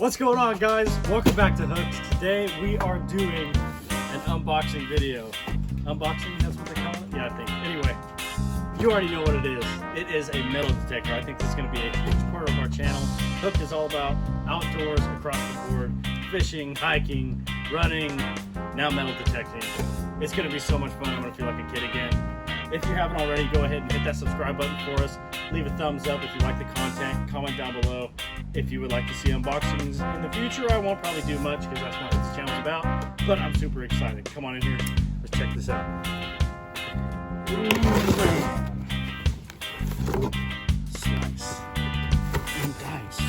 What's going on, guys? Welcome back to Hooked. Today we are doing an unboxing video. Unboxing, that's what they call it? Yeah, I think. Anyway, you already know what it is. It is a metal detector. I think this is going to be a huge part of our channel. Hooked is all about outdoors, across the board, fishing, hiking, running, now metal detecting. It's going to be so much fun. I'm going to feel like a kid again. If you haven't already, go ahead and hit that subscribe button for us. Leave a thumbs up if you like the content. Comment down below if you would like to see unboxings in the future. I won't probably do much because that's not what this channel's about, but I'm super excited. Come on in here. Let's check this out. Slice and dice.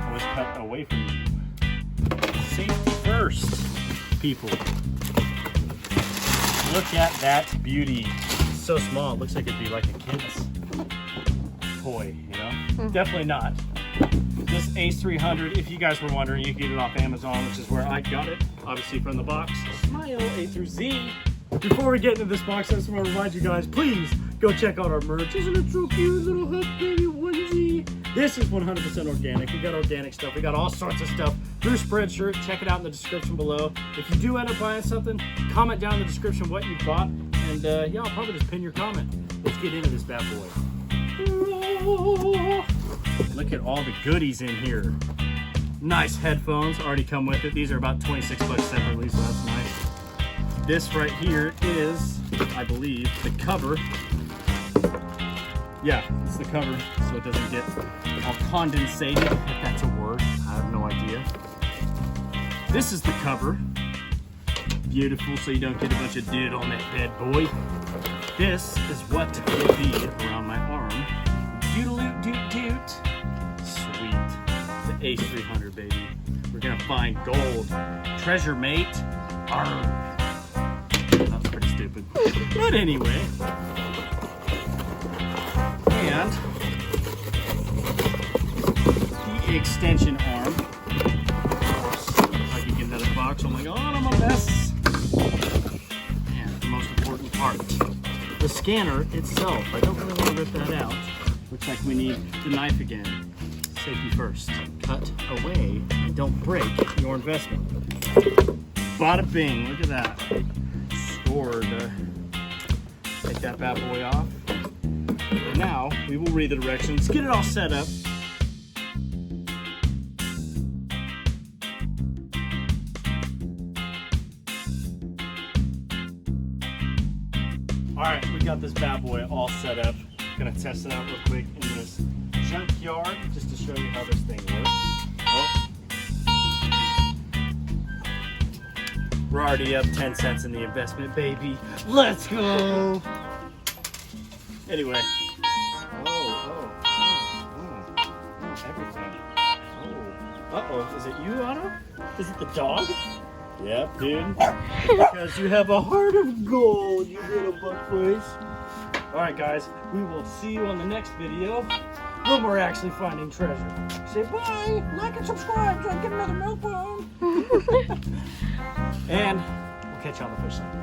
Always cut away from you. Safety first, people. Look at that beauty. It's so small, it looks like it'd be like a kid's toy, you know? Definitely not. This Ace 300, if you guys were wondering, you can get it off Amazon, which is where I got it, obviously from the box. Smile A through Z. Before we get into this box, I just want to remind you guys, please go check out our merch. Isn't it so cute, little Hook baby onesie? This is 100% organic. We got organic stuff. We got all sorts of stuff through Spreadshirt. Check it out in the description below. If you do end up buying something, comment down in the description what you bought, and yeah, I'll probably just pin your comment. Let's get into this bad boy. Look at all the goodies in here. Nice headphones already come with it. These are about 26 bucks separately, so that's nice. This right here is, I believe, the cover. Yeah, it's the cover, so it doesn't get all condensated, if that's a word. I have no idea. This is the cover. Beautiful, so you don't get a bunch of dude on that bad boy. This is what will be around my arm. Doodaloot doot doot. Sweet. The Ace 300, baby. We're gonna find gold. Treasure mate. Arm. That was pretty stupid. But anyway. And the extension arm. If I can get another box, oh my god, I'm a mess. And the most important part, the scanner itself. I don't really want to rip that out. Looks like we need the knife again. Safety first. Cut away and don't break your investment. Bada bing, look at that. Scored. Take that bad boy off. Now, we will read the directions, get it all set up. Alright, we got this bad boy all set up. Gonna test it out real quick in this junkyard, just to show you how this thing works. Oh. We're already up 10 cents in the investment, baby. Let's go! Anyway. Everything. Oh. Uh-oh. Is it you, Otto? Is it the dog? Yep, dude. Because you have a heart of gold, you little butt face. Alright, guys. We will see you on the next video when we're actually finding treasure. Say bye, like and subscribe so I can get another milk bone. And we'll catch you on the fish side.